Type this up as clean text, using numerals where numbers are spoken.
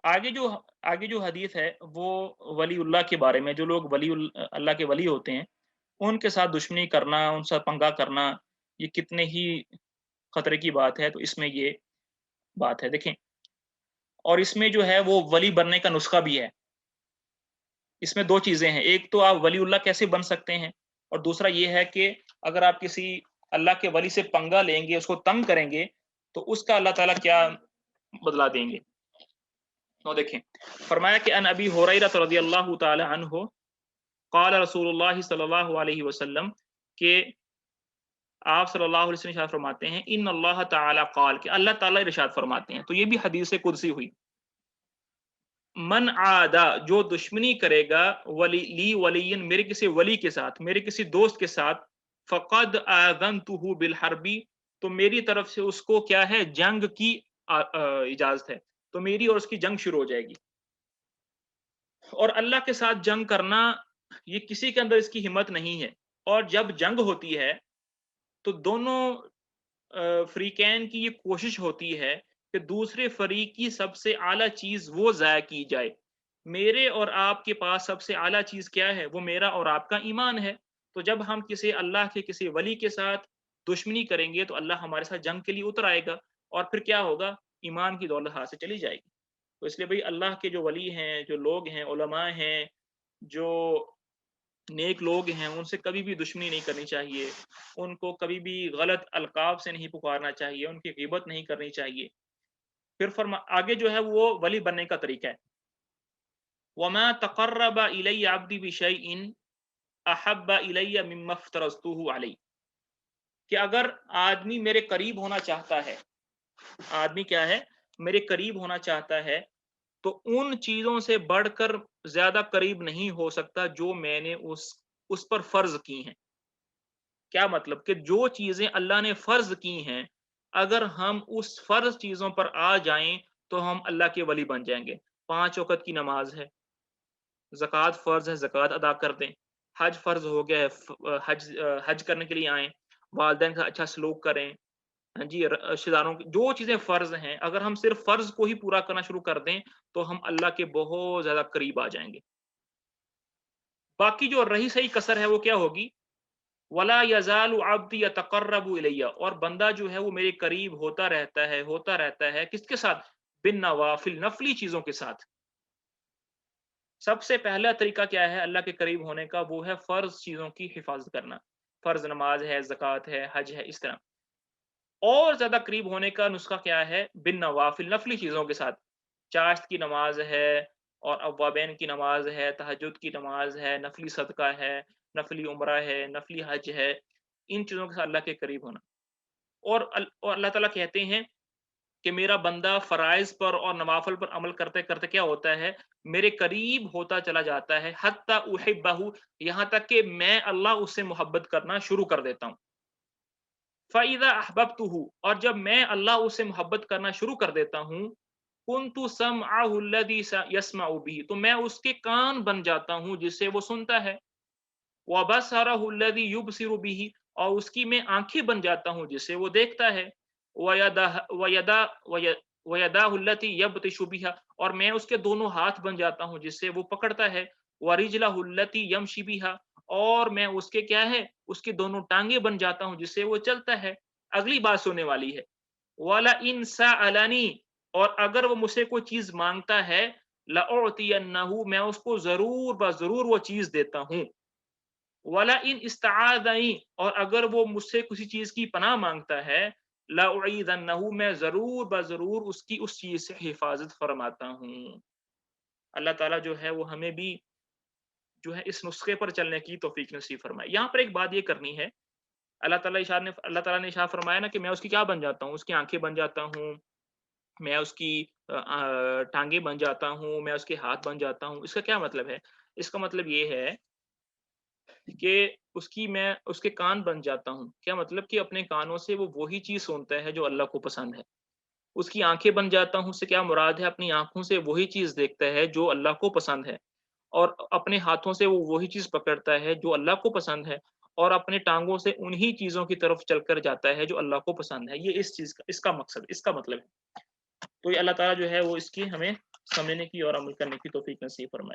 आगे जो हदीस है वो वली उल्लाह के बारे में, जो लोग अल्लाह के वली होते हैं, उनके साथ दुश्मनी करना, उनके साथ पंगा करना, ये कितने ही खतरे की बात है, तो इसमें ये बात है। देखें, और इसमें जो है वो वली बनने का नुस्खा भी है। इसमें 2 चीज़ें हैं, एक तो आप वलीउल्लाह कैसे बन सकते हैं, और दूसरा ये है कि अगर आप किसी अल्लाह के वली से पंगा लेंगे, उसको तंग करेंगे, तो उसका अल्लाह ताला क्या बदला देंगे। तो देखें, फरमाया कि अन अबी हुरैरा रज़ियल्लाहु तआला अन्हु क़ाल रसूलुल्लाह सल्लल्लाहु अलैहि वसल्लम, कि आप सल्लल्लाहु अलैहि वसल्लम इरशाद फरमाते हैं, इन्नल्लाह तआला क़ाल, कि अल्लाह ताला इरशाद फरमाते हैं। तो ये भी हदीस कुदसी हुई। मन आदा, जो दुश्मनी करेगा, वली ली वलियन, मेरे किसी वली के साथ, मेरे किसी दोस्त के साथ, फ़क़द आज़नतुहु बिल हर्बी, तो मेरी तरफ से उसको क्या है, जंग की इजाज़त है। तो मेरी और उसकी जंग शुरू हो जाएगी। और अल्लाह के साथ जंग करना, ये किसी के अंदर इसकी हिम्मत नहीं है। और जब जंग होती है, तो दोनों फ़रीक़ैन की ये कोशिश होती है कि दूसरे फ़रीक़ की सबसे आला चीज़ वो ज़ाया की जाए। मेरे और आपके पास सबसे आला चीज़ क्या है? वो मेरा और आपका ईमान है। तो जब हम किसी अल्लाह के किसी वली के साथ दुश्मनी करेंगे, तो अल्लाह हमारे साथ जंग के लिए उतर आएगा, और फिर क्या होगा? ईमान की दौलत हाथ से चली जाएगी। तो इसलिए भई अल्लाह के जो वली हैं, जो लोग हैं, उलमा हैं, जो नेक लोग हैं, उनसे कभी भी दुश्मनी नहीं करनी चाहिए। उनको कभी भी गलत अलक़ाब से नहीं पुकारना चाहिए, उनकी ग़ीबत नहीं करनी चाहिए। फिर आगे जो है वो वली बनने का तरीका है। वमा तक़र्रब इलैया अब्दी बिशैइन अहब्ब इलैया मिम्मा इफ्तरज़्तुहु अलैहि, कि अगर आदमी मेरे करीब होना चाहता है, आदमी क्या है? मेरे करीब होना चाहता है, तो उन चीज़ों से बढ़कर ज़्यादा करीब नहीं हो सकता जो मैंने उस पर फ़र्ज़ की हैं। क्या मतलब कि जो चीज़ें अल्लाह ने फ़र्ज़ की हैं, अगर हम उस फ़र्ज़ चीज़ों पर आ जाएँ, तो हम अल्लाह के वली बन जाएँगे। 5 वक़्त की नमाज़ है, ज़कात फ़र्ज़ है, ज़कात अदा कर दें। हज फ़र्ज़ हो गया है, हज करने के लिए आएँ, वालिदैन का अच्छा सलूक करें, हाँ जी, रिश्तेदारों की जो चीज़ें फ़र्ज़ हैं, अगर हम सिर्फ़ फ़र्ज़ को ही पूरा करना शुरू कर दें, तो हम अल्लाह के बहुत ज़्यादा करीब आ जाएँगे। बाकी जो रही सही कसर है वो क्या होगी? वला यज़ालु अब्दी यतक़र्रबु इलैया, और बंदा जो है वो मेरे करीब होता रहता है, किसके साथ? बिन नवाफ़िल, नफ़ली चीज़ों के साथ। सबसे पहला तरीका क्या है अल्लाह के करीब होने का? वो है फ़र्ज़ चीज़ों की हिफ़ाज़त करना। फ़र्ज़ नमाज़ है, ज़कात है, हज है, इस तरह। और ज़्यादा करीब होने का नुस्ख़ा क्या है? बिन नवाफ़िल, नफ़ली चीज़ों के साथ। चाश्त की नमाज़ है, और अव्वाबैन की नमाज़ है, तहज्जुद की नमाज़ है, नफ़ली सदका है, नफ़ली उम्रा है, नफ़ली हज है, इन चीज़ों के साथ अल्लाह के करीब होना। और अल्लाह ताला कहते हैं कि मेरा बंदा फ़राइज़ पर और नवाफ़िल पर अमल करते-करते क्या होता है? मेरे करीब होता चला जाता है, हत्ता उहिब्बहु, यहाँ तक कि मैं अल्लाह उससे मोहब्बत करना शुरू कर देता हूँ। फ़इज़ा अहबब्तुहु, और जब मैं अल्लाह उससे मोहब्बत करना शुरू कर देता हूँ, कुन्तु समअहु अल्लज़ी यस्मअु बिही, तो मैं उसके कान बन जाता हूँ जिससे वो सुनता है। व बसरहु अल्लज़ी युबसिरु बिही, और उसकी मैं आँखें बन जाता हूँ जिससे वो देखता है। व यदह व यदा व य व यदाहु अल्लती यब्तिशु बिहा, और मैं उसके दोनों हाथ बन जाता हूँ जिससे वो पकड़ता है। व रिजलहु अल्लती यमशी बिहा, और मैं उसके क्या है, उसकी दोनों टाँगें बन जाता हूँ जिससे वो चलता है। अगली बात सुनने वाली है, वला इन सअलनी, और अगर वो मुझसे कोई चीज़ माँगता है, लअुतियन्नहु, मैं उसको ज़रूर ब ज़रूर वो चीज़ देता हूँ। वला इन इस्ताअज़नी, और अगर वो मुझसे किसी चीज़ की पनाह माँगता है, लउईज़न्नहु, मैं ज़रूर ब ज़रूर उसकी उस चीज़ से हिफ़ाज़त फ़रमाता हूँ। अल्लाह ताला जो है वो हमें भी जो है इस नुस्खे पर चलने की तौफ़ीक नसीब फ़रमाए। यहाँ पर एक बात ये करनी है, अल्लाह ताला ने इरशाद फ़रमाया ना कि मैं उसकी क्या बन जाता हूँ? उसकी आँखें बन जाता हूँ, मैं उसकी टाँगें बन जाता हूँ, मैं उसके हाथ बन जाता हूँ। इसका क्या मतलब है? इसका मतलब ये है कि मैं उसके कान बन जाता हूँ। क्या मतलब कि अपने कानों से वो वही चीज़ सुनता है जो अल्लाह को पसंद है। उसकी आँखें बन जाता हूँ, उससे क्या मुराद है? अपनी आँखों से वही चीज़ देखता है जो अल्लाह को पसंद है, और अपने हाथों से वो वही चीज़ पकड़ता है जो अल्लाह को पसंद है, और अपने टाँगों से उन्हीं चीज़ों की तरफ चलकर जाता है जो अल्लाह को पसंद है। ये इस चीज़ का इसका मकसद इसका मतलब है। तो ये अल्लाह ताला जो है वो इसकी हमें समझने की और अमल करने की तौफीक नसीब फरमाए।